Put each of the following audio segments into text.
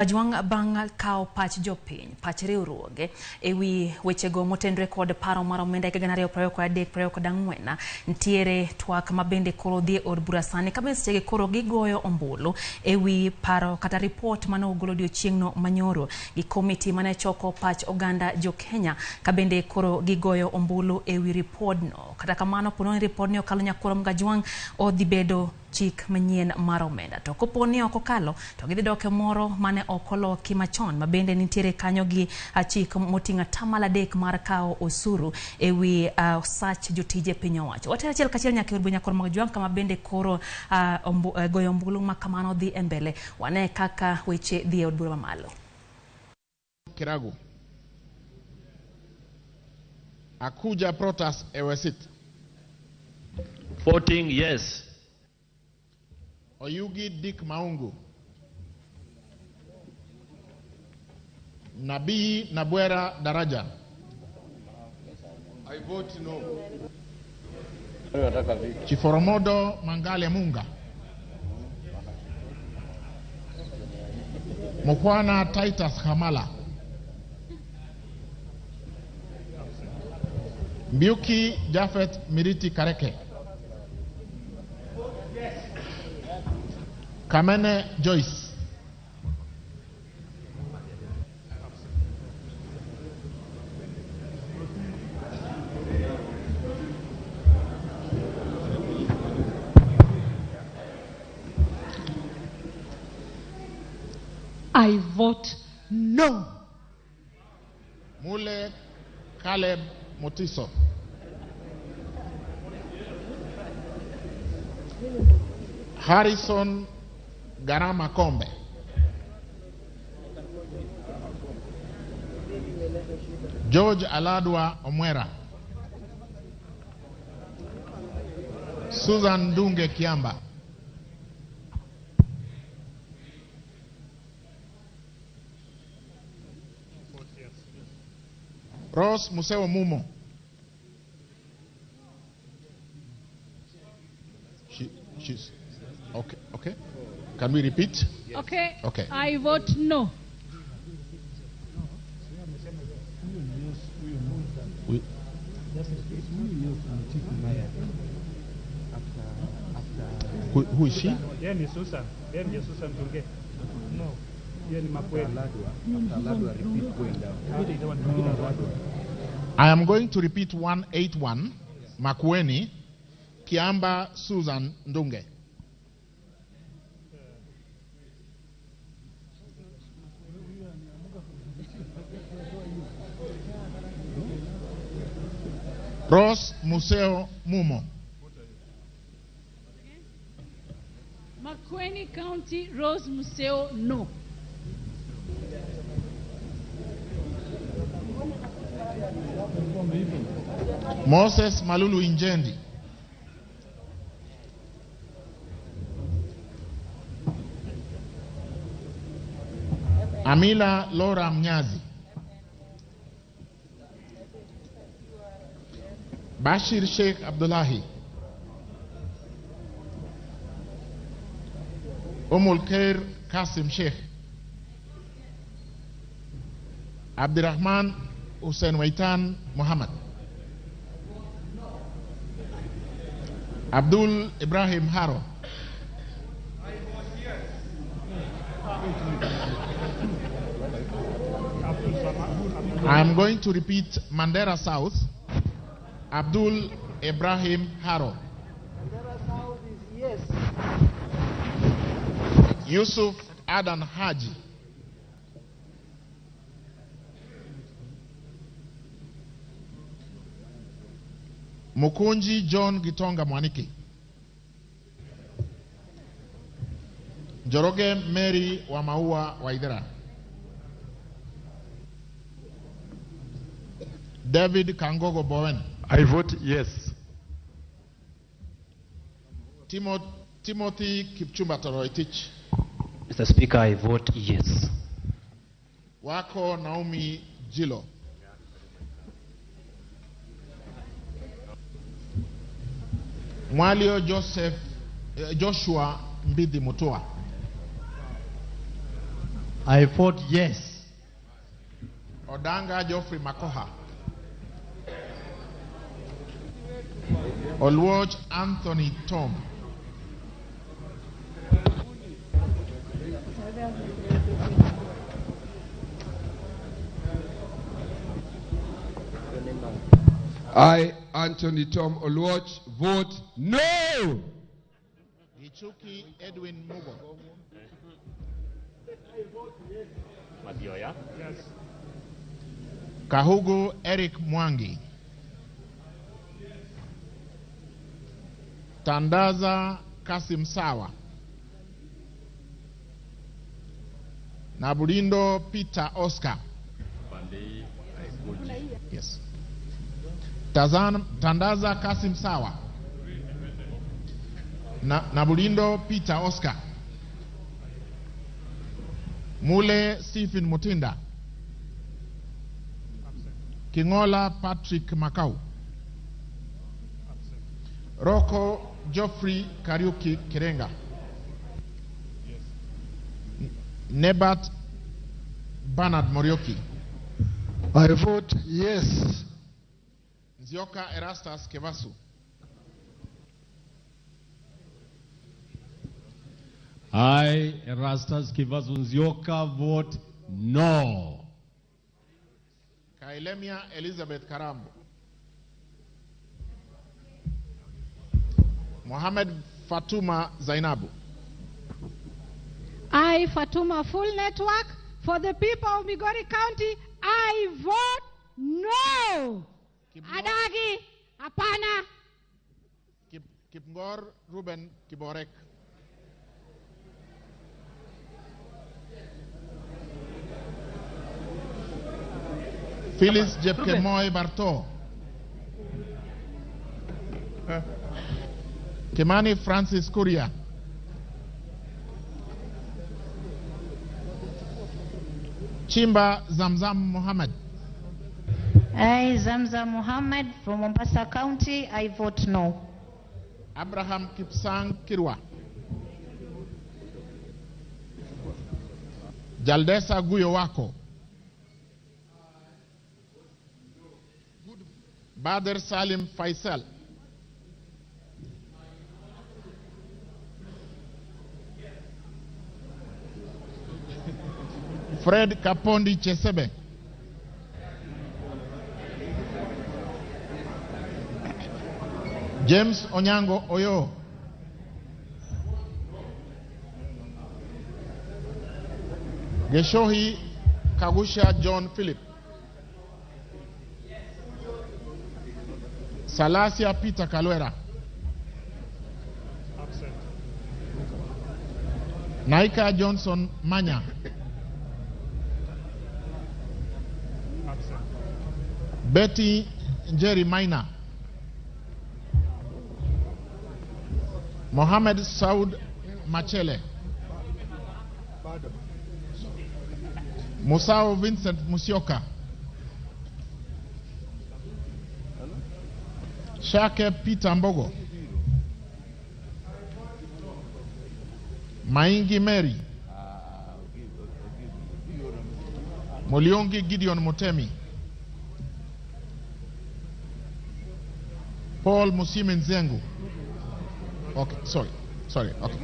Juang bang kao pach jopiny, pach riwruoge ewi wechego motenre kod paro mar omenda e gana 2023 ntiere twak mabende koro dhi od bura sani ka sechege koro gigoyo ombulu ewi paro kata report mane ogolo odiochieng'no manyoro gi komiti mane choko pach oganda jo Kenya ka bende koro gigoyo ombulu ewi report kata kamano pono report no kalo nyakoro mga Juang odhi bedo chik manyien mar omenda to koponi okokalo to gidhi doke moro mane okolo kimachon mabende nitiere kanyo gi chik motinga tamala dek mar kao osuru ewi sach jotije piny owacho. Watera achiel kachiel nyaka urbu nyakor mag Juang kama bende koro goyo ombulu makamano dhi embele wane kaka weche dhi od bura mamalo. Kiragu akuja protest ewesit voting yes. Oyugi Dick Maungu, Nabii Nabwera Daraja. I vote no. Chiforomodo Mangale Munga, Mukwana Titus Hamala, Mbiuki Jafet Miriti Kareke, Kamene Joyce, I vote no. Mule Caleb Motiso, Harrison Garama Kombe, George Aladwa Omwera, Susan Dunge Kiamba, Rose Museo Mumo, she's okay. Can we repeat? Okay. Okay. I vote no. Who is she? Susan. Susan Tunge. No. I am going to repeat 181. Makweni, Kiamba Susan Ndunge. Rose Museo Mumo. Makueni County, Rose Museo, no. Moses Malulu Injendi. Amila Laura Mnyazi. Bashir Sheikh Abdullahi. Khair Kasim Sheikh. Abdirahman Hussein Waitan Muhammad. Abdul Ibrahim Haro. I am going to repeat Mandera South. Abdul Ibrahim Haro. Mandera South is yes. Yusuf Adan Haji. Mukunji John Gitonga Mwaniki. Joroge Mary Wamaua Waidera. David Kangogo Bowen. I vote yes. Timothy Kipchumba Toroitich. Mr. Speaker, I vote yes. Wako Naomi Jilo. Mwalio Joshua Mbidi Mutua. I vote yes. Odanga Geoffrey Makoha. Oluoch Anthony Tom. I, Anthony Tom Oluoch, vote no. Ichuki Edwin Mugo. Yes. Kahugu Eric Mwangi. Tandaza Kasim Sawa. Nabulindo Peter Oscar. Yes. Tandaza Kasim Sawa. Nabulindo Peter Oscar. Mule Stephen Mutinda. Kingola Patrick Makau. Roko Geoffrey Kariuki Kirenga. Nebat Bernard Morioki. I vote yes. Nzioka Erastus Kevasu. I, Erastus Kivasu Nzioka, vote no. Kailemia Elizabeth Karambo. Mohamed Fatuma Zainabu. I, Fatuma Full Network, for the people of Migori County, I vote no. Adagi, Apana. Kipngor Ruben Kiborek. Phyllis Jepkemoy Barto. Kimani Francis Kuria. Chimba Zamzam Mohammed. I, Zamzam Mohammed from Mombasa County, I vote no. Abraham Kipsang Kirwa. Jaldesa Guyo Wako. Bader Salim Faisal. Fred Kapondi Chesebe. James Onyango Oyo. Geshohi Kagusha John Philip. Salasia Peter Kalwera. Absent. Naika Johnson Manya. Absent. Betty Njeri Maina. Mohammed Saud Machele. Musao Vincent Musioka. Shake Peter Mbogo. Maingi Mary. Muliongi Gideon Mutemi. Paul Musimi Nzengu. Okay, sorry, okay.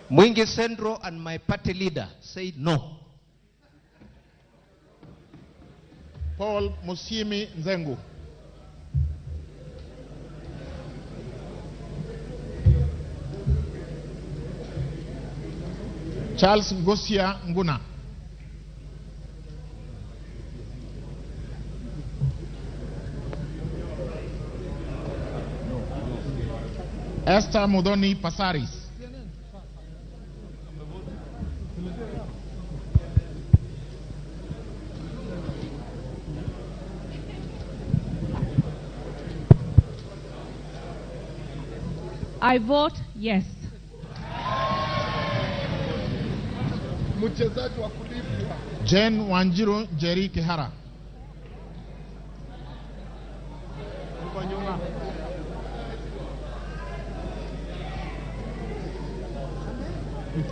Mwingi Sendro and my party leader say no. Paul Musimi Nzengu. Charles Ngosia Nguna. Esther Mudoni Pasaris. I vote yes. Jane Wanjiru Jerry Kihara.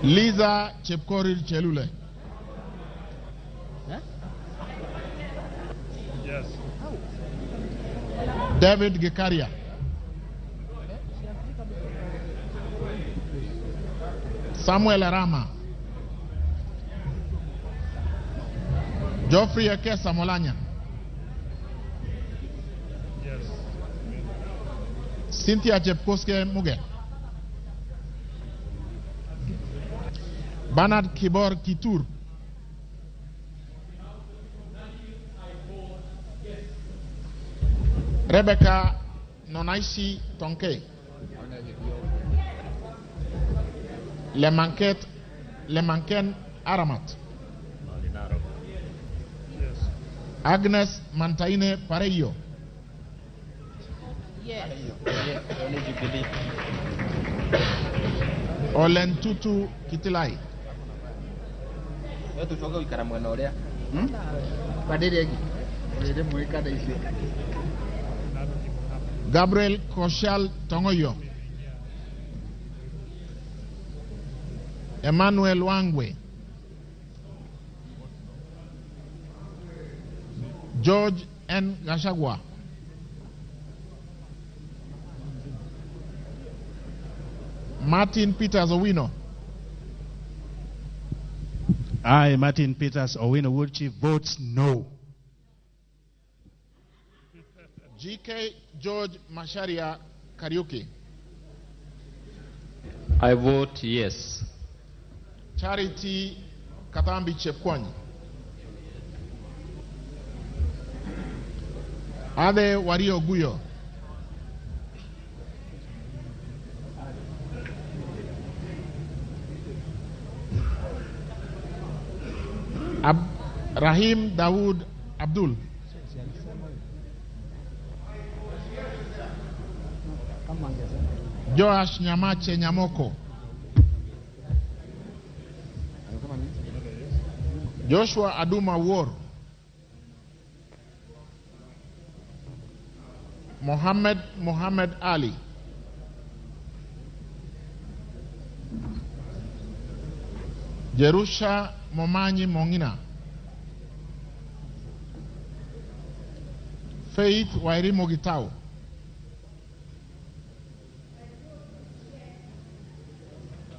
Liza Chepkorir Chelule. Yes. David Gikaria. Samuel Arama. Geoffrey Ekesa Molanya. Yes. Cynthia Chepkoske Muge. Bernard Kibor Kitur. Rebecca Nonaisi Tonke. Lemanken Aramat. Yes. Agnes Mantaine Pareyo. Yes. Olentutu Kitilai. Gabriel Koshal Tongoyo. Emmanuel Wangwe. George N. Gashagwa. Martin Peters Owino. I, Martin Peters Owino Woodchief, votes no. GK George Masharia Kariuki. I vote yes. Charity Katambi Chepkwony. Ade Wario Guyo. Rahim Dawood Abdul. Joash Nyamache Nyamoko. Joshua Aduma War. Mohammed Ali. Jerusha Momanyi Mongina. Faith Wairi Mogitao.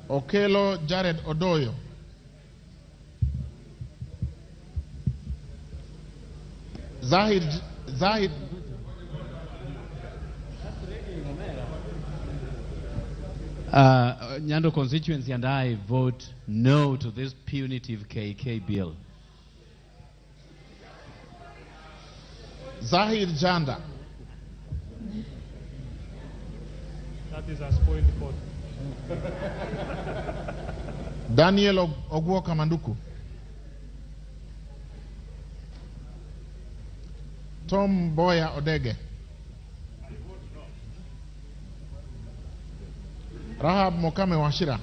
Okelo Jared Odoyo. Zahid Nyando constituency and I vote no to this punitive KK bill. Zahir Janda. That is a spoiled vote. Daniel Ogwoka Manduku. Tom Boya Odege. Rahab Mokame Washira.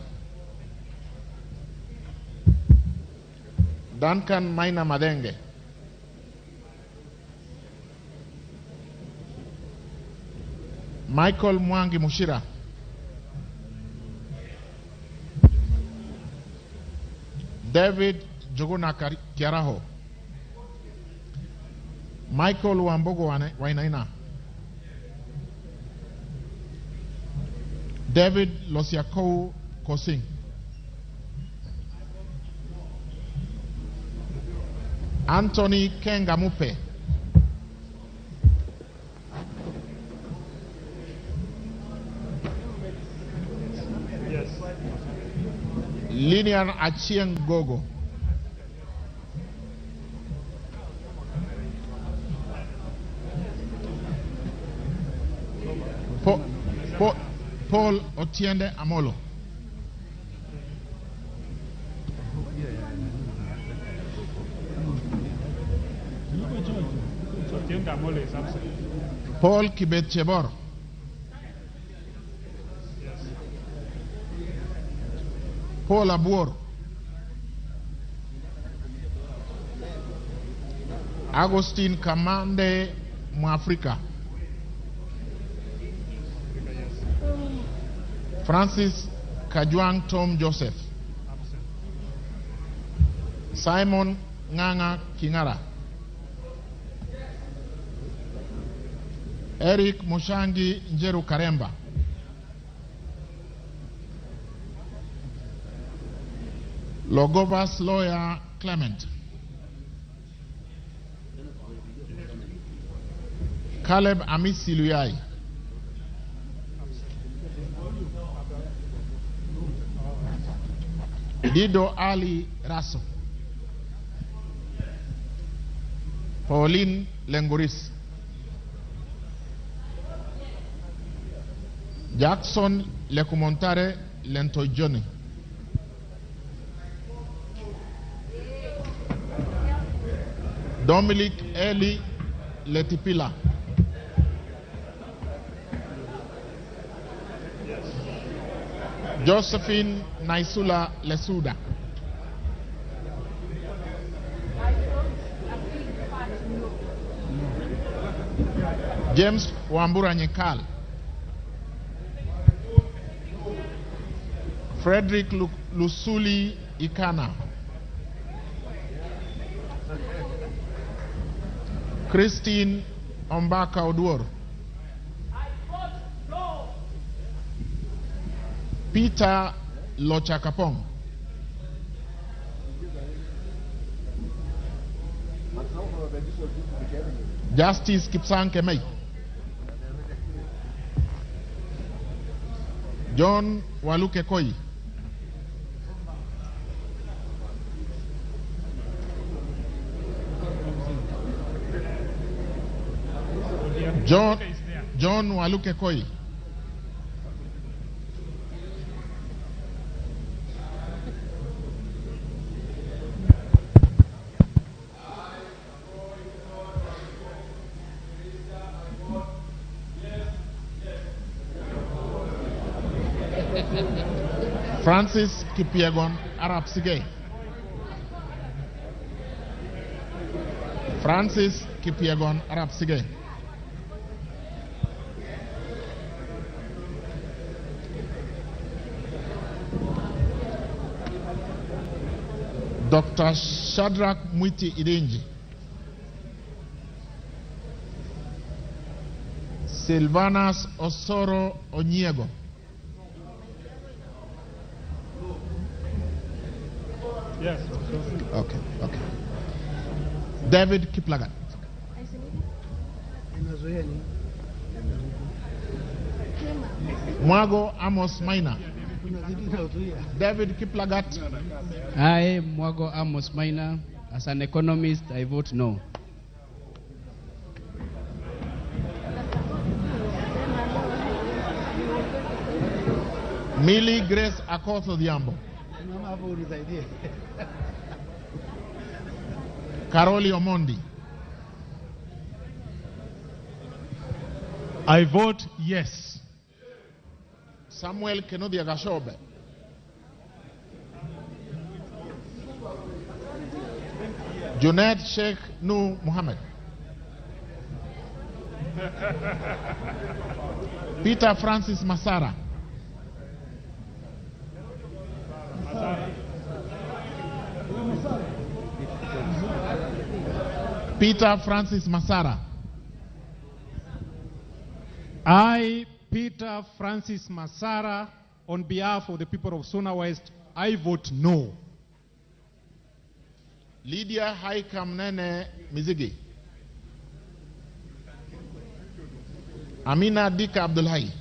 Duncan Maina Madenge. Michael Mwangi Mushira. David Joguna Kiaraho. Michael Wambogo Wainaina. David Losiakou Kosing. Anthony Kengamupe. Yes. Linian Achieng Gogo. Paul Otiende Amolo. Otiende Amolo is absent. Paul Kibet Chebor. Yes. Paul Abuor. Agustin Kamande Mwafrika. Francis Kajwang Tom Joseph. Simon Nganga Kingara, Eric Mushangi Njeru Karemba, Logovas lawyer Clement, Caleb Amisi Luyai, Dido Ali Raso, Pauline Lenguris, Jackson Lekumontare Lentojoni, Dominic Eli Letipila, Josephine Naisula Lesuda, James Wambura Nyekal, Frederick Lusuli Ikana, Christine Ombaka Oduor, Peter Lochakapong, Justice Kipsang Kemei, John Waluke Koi, John Waluke Koi, Francis Kipiegon Arab Sige, Francis Kipiegon Arab Sige, Dr. Shadrach Mwiti Idenji, Silvanas Osoro Onyego, Yes. Okay. David Kiplagat, Mwago Amos Maina, David Kiplagat, I, Mwago Amos Maina, as an economist, I vote no. Millie Grace Akoto Diambo, Caroli Omondi, I vote yes. Samuel Kenodia Gashobe, Junaid Sheikh Nu Muhammad, Peter Francis Masara, Peter Francis Masara, I, Peter Francis Masara, on behalf of the people of Suna West, I vote no. Lydia Haikam Nene Mizigi, Amina Dika Abdulhai,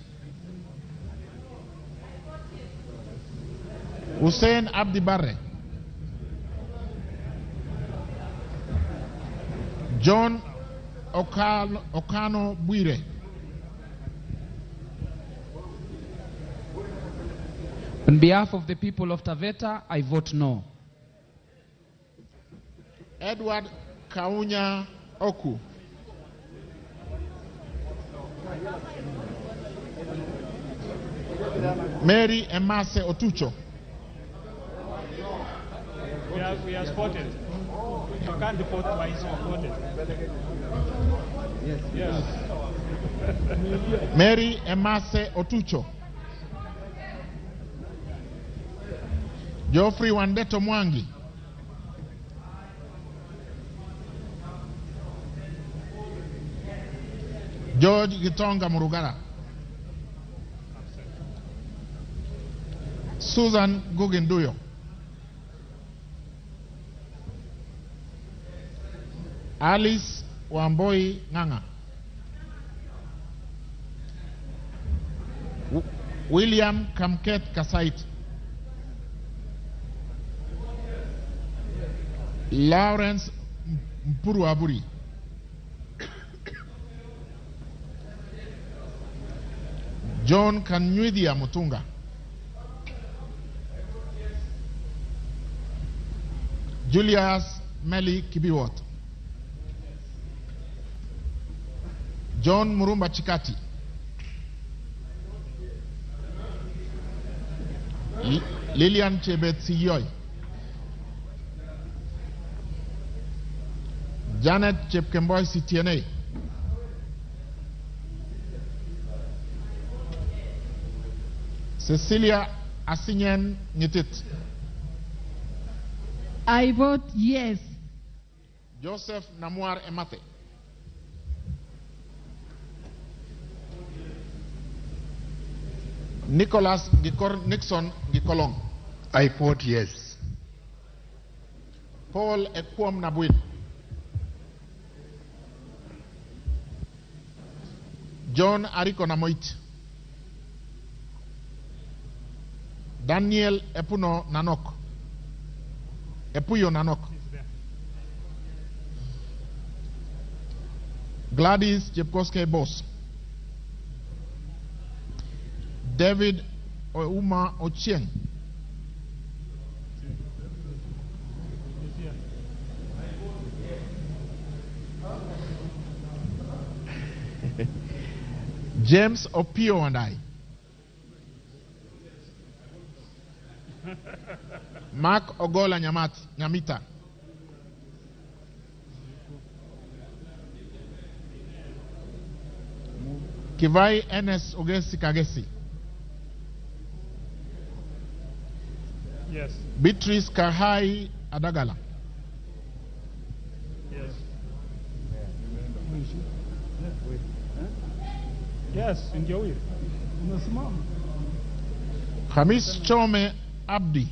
Hussein Abdi Barre, John Okano Buire, On behalf of the people of Taveta, I vote no. Edward Kaunya Oku, Mary Emase Otucho, We are spotted. You can't vote twice, you are spotted. Yes. Mary Emase Otucho, Geoffrey Wandeto Mwangi, George Gitonga Murugara. Susan Guginduyo. Alice Wamboi Nganga. William Kamket Kasait. Lawrence Mpuruaburi. John Kanywidia Mutunga. Julius Meli Kibiwot. John Murumba Chikati. Lilian Chebet Siyoy. Janet Chepkemboy CTNA. Cecilia Asinyen Nyitit. I vote yes. Joseph Namuar Emate. Nicholas Nixon Gikolong. I vote yes. Paul Ekwom Nabuin. John Ariko Namoit. Daniel Epuno Nanok. Epuyo Nanok. Gladys Jepkoske Boss. David Ouma Ochieng. James Opio and I. Mark Ogola Nyamita. Kivai Enes Ogesi Kagesi. Yes. Beatrice Kahai Adagala. Yes. Yes, enjoy it. Hamis Chome Abdi.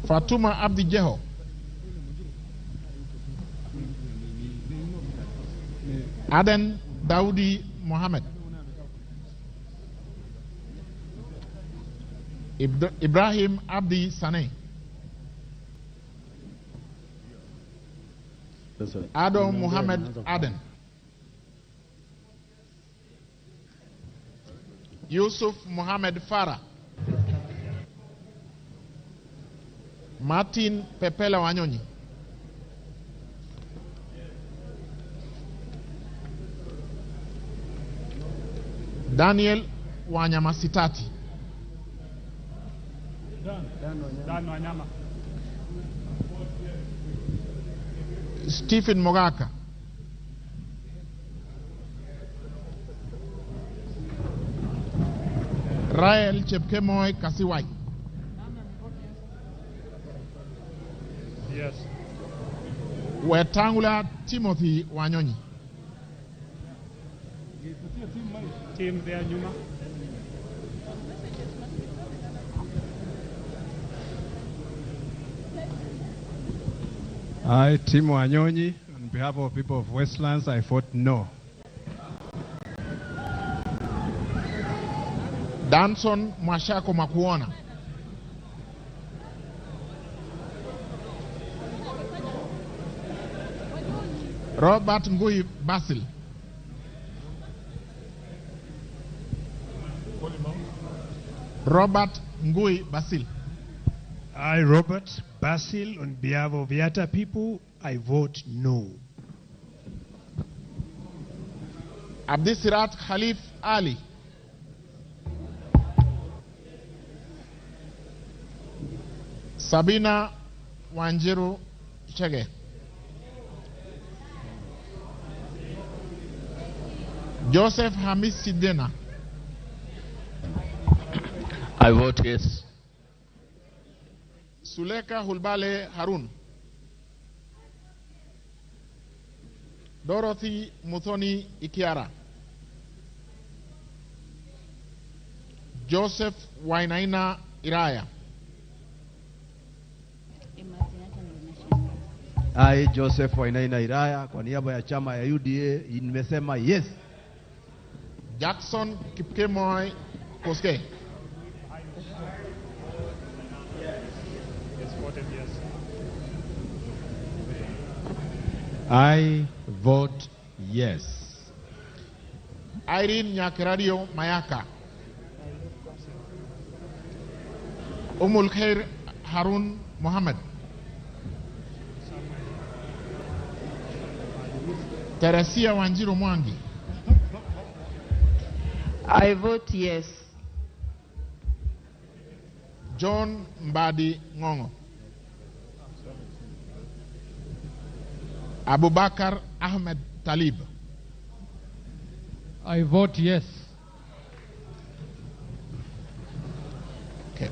Fatuma Abdi Jeho. Aden Daudi Mohammed. Ibrahim Abdi Sane. Adam Muhammad Aden. Yusuf Muhammad Farah. Martin Pepela Wanyonyi. Daniel Wanyamasitati. Dan Wanyama. Stephen Mogaka. Rael Chepkemoy Kasiwai. Yes. Wetangula Timothy Wanyonyi. Team there, Nyuma. I, Tim Wanyonyi, on behalf of people of Westlands, I vote no. Danson Mwashako Makuona. Robert Ngui Basil. Robert Ngui Basil. I, Robert Basil, on behalf of Yatta people, I vote no. Abdisirat Khalif Ali. Sabina Wanjiru Chege. Joseph Hamis Sidena. I vote yes. Suleka Hulbale Harun. Dorothy Muthoni Ikiara, Joseph Wainaina Iraya, I, Joseph Wainaina Iraya, kwa niaba ya chama ya UDA, nimesema yes. Jackson Kipkemoy Koske, I vote yes. Irene Nyakiradio Mayaka, Khair Harun Mohammed, Teresia Wanjiru Mwangi, I vote yes. John Mbadi Ngongo, Abubakar Ahmed Talib, I vote yes. Okay.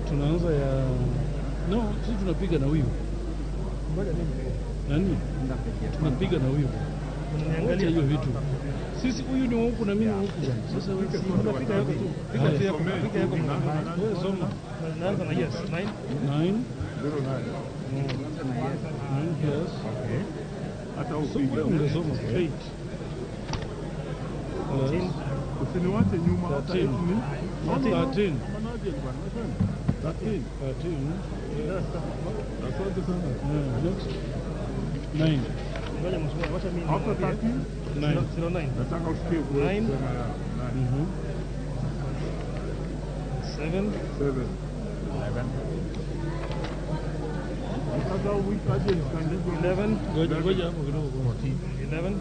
Tunaanza ya no, sisi tunapiga na huyu. Nani? Tunapiga na huyu. Unaniangalia hiyo vitu. Sisi huyu ni huku na mimi huku bwana. Sasa wewe unapiga yako tu. Piga yako. Wewe soma. Naanza na yes. 9. 9. 9 plus. Okay. Hata upige ungesoma 8. 14. Usiniwache nyuma hata 13. 13. 13. Asante sana. Next. 9. Ngoja msumbuke, wacha mimi. After 13. 09. Nataka usikie 9. 7. 7. 11. Sasa wiki aje isikande 11. Ngoja hapo kidogo. 11.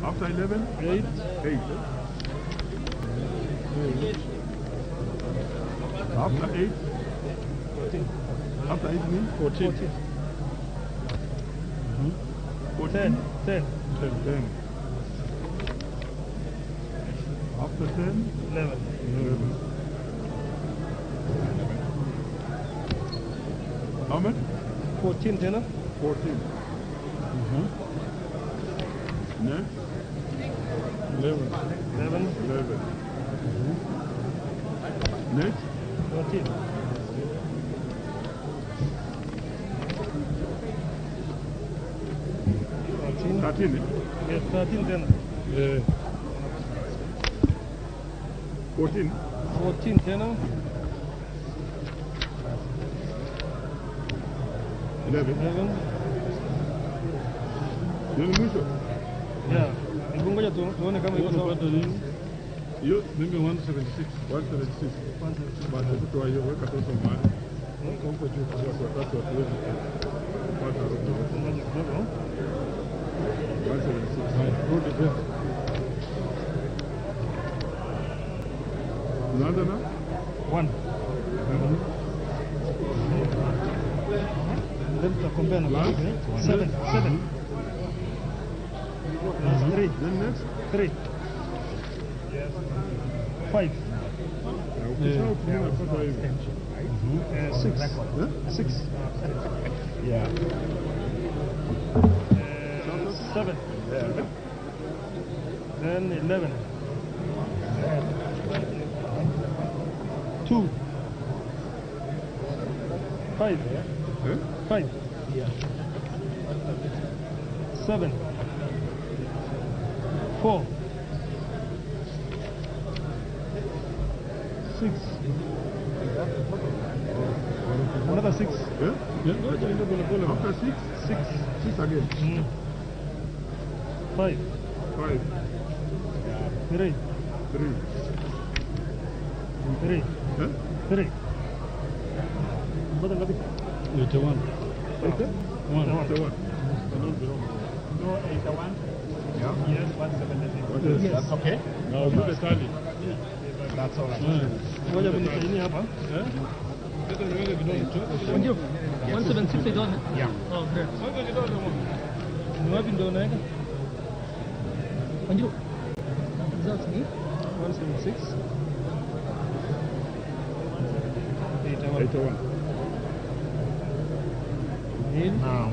After 11. 8. 8. After 8. 14. After 8 means 14. 10. 10. 10. After 10. 11. 11. How much? 14 tena. 14. Next. 11. 11. 11. Next. 14. 13. Yes, 13 then. Yeah. 14. 14 then. 11. 11. Ndio mwisho. Yeah. Ngoja tuone kama iko sawa. Hiyo mimi 176. 176. Baada ya kutoa hiyo weka toto mahali. Huko juu kwa watu watuwezi kupata roho. Ngoja kidogo. 176. Rudi tena. Unaanza na 1. Then tutakombea na 7. 7. 3. Then next 3. 5. 6. 6. Yeah. 7. Then 11. 2. 5. 5. 7. 4. 6. Another 6. After 6? 6. 6 again. 5. 5. 3. 3. 3. 3. What another? 81. 81. No, 81. Yeah. Yes, 176. Yes. That's okay. No, do the tally. That's all right. Ngoja kunisaini hapa. Ndio. 176 is on. Yeah. Okay. Ni wapi ndio unaenda? Ndio. Results ni 176. 81. Now.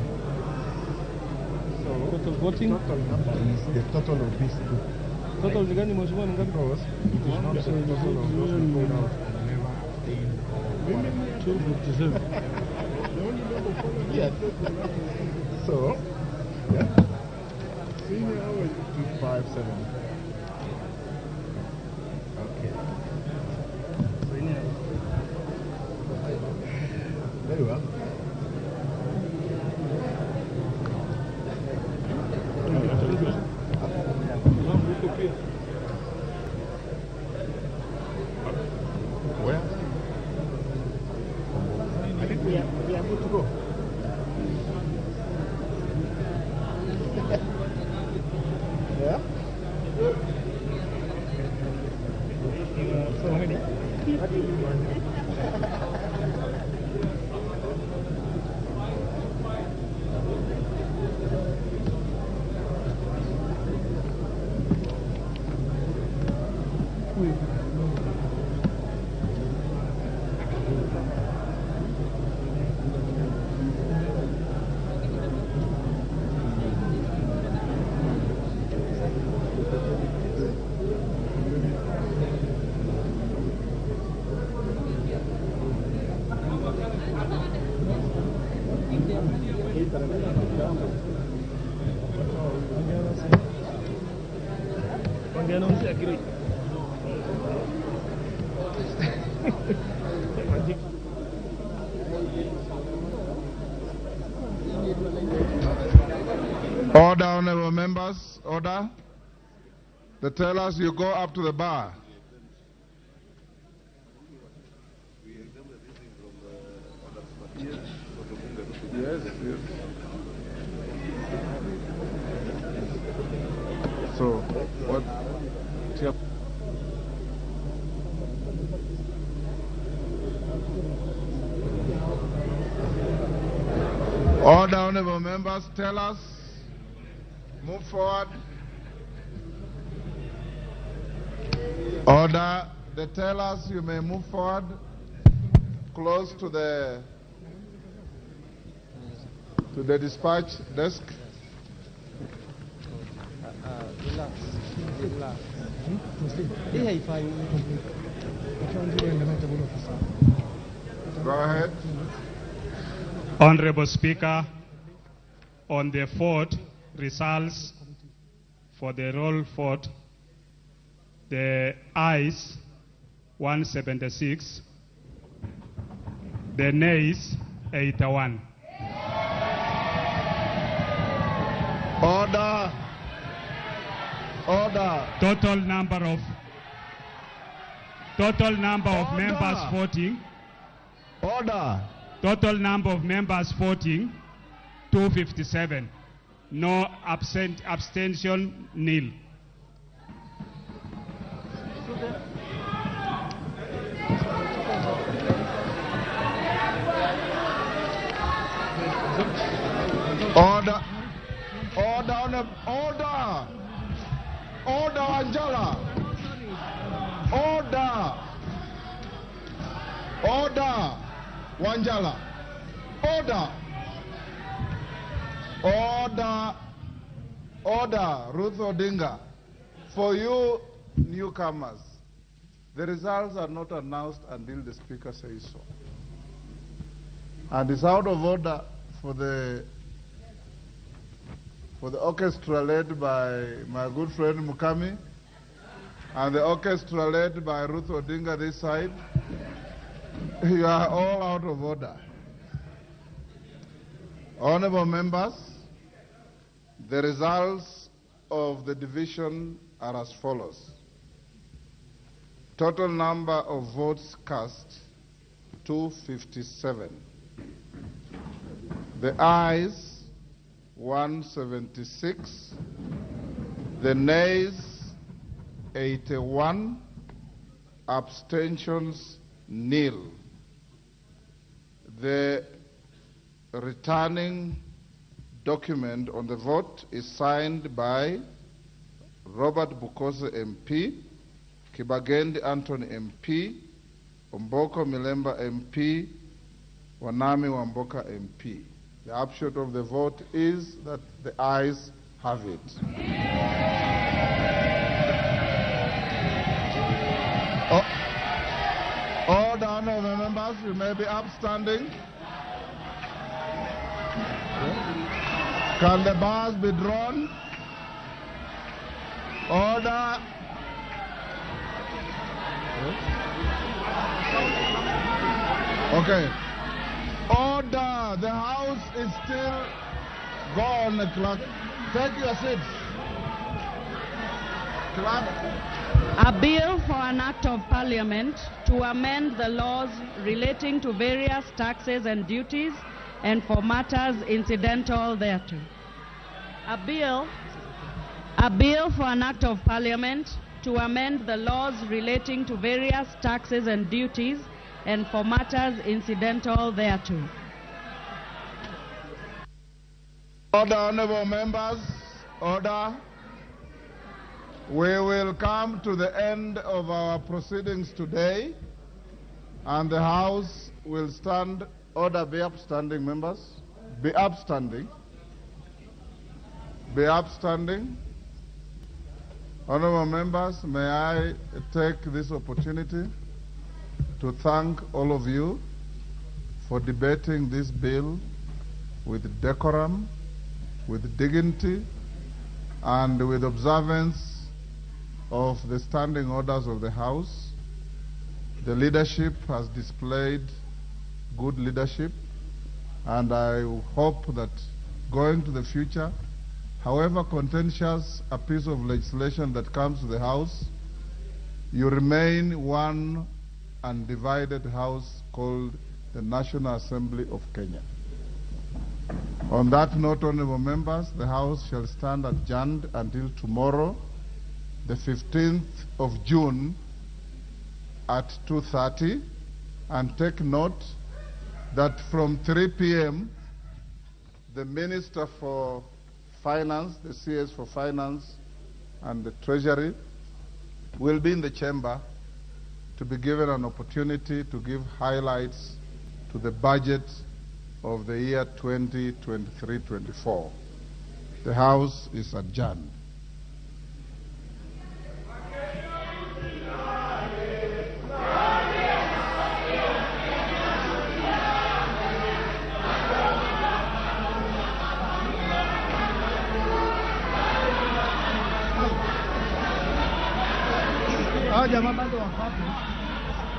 So total voting. Total number is the total of these two. Total ni gani mheshimiwa ni ngapi? It is not the total of those who pulled out and never obtained 257. Yes. So, yeah. Senior hour is 257. Okay. Senior. Very well. Where? I think we are good to go. Yeah? So many? Order, honorable members, order. The tellers, you go up to the bar. Yes, yes. So, what? Order, honorable members, tellers, move forward. Order, the tellers, you may move forward, close to the dispatch desk. Relax. Go ahead. Honorable Speaker, on the vote results for the roll vote, the ayes 176, the nays 81. Order. Order. Total number of members voting. Order. Total number of members voting 257. No abstention, nil. Order. Order. Order. Order, Angela. Order. Order. Wanjala. Order. Order. Order. Ruth Odinga. For you newcomers, the results are not announced until the Speaker says so. And it's out of order for the orchestra led by my good friend Mukami and the orchestra led by Ruth Odinga this side. You are all out of order. Honorable members, the results of the division are as follows. Total number of votes cast, 257. The ayes, 176. The nays, 81. Abstentions, nil. The returning document on the vote is signed by Robert Bukose MP, Kibagendi Anthony MP, Omboko Milemba MP, Wanami Wamboka MP. The upshot of the vote is that the ayes have it. All the honorable members, you may be upstanding. Can the bars be drawn? Order. Okay. Order. The House is still gone, clerk. Take your seats. Clerk. A bill for an act of parliament to amend the laws relating to various taxes and duties and for matters incidental thereto. A bill for an act of parliament to amend the laws relating to various taxes and duties and for matters incidental thereto. Order, honorable members. Order. We will come to the end of our proceedings today, and the House will stand. Order, be upstanding, members. Be upstanding. Be upstanding. Honorable members, may I take this opportunity to thank all of you for debating this bill with decorum, with dignity, and with observance of the standing orders of the House. The leadership has displayed good leadership, and I hope that going to the future, however contentious a piece of legislation that comes to the House, you remain one undivided House called the National Assembly of Kenya. On that note, honorable members, the House shall stand adjourned until tomorrow, the 15th of June at 2:30, and take note that from 3 p.m., the Minister for Finance, the CS for Finance and the Treasury will be in the chamber to be given an opportunity to give highlights to the budget of the year 2023-24. The House is adjourned. Jamaa bado wako hapo.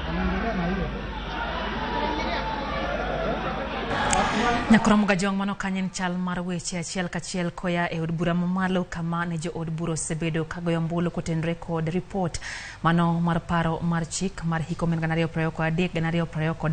Wanaendelea na hiyo. Nyakoromo gajong mano kanyen chal mar weche achiel kachiel koya e od bura mamalo kama ne jo od bura osebedo kagoyo mbulu kotenre kod report mano mar paro mar chik mar hiko men ganario prayo kwa dek ganario prayo koda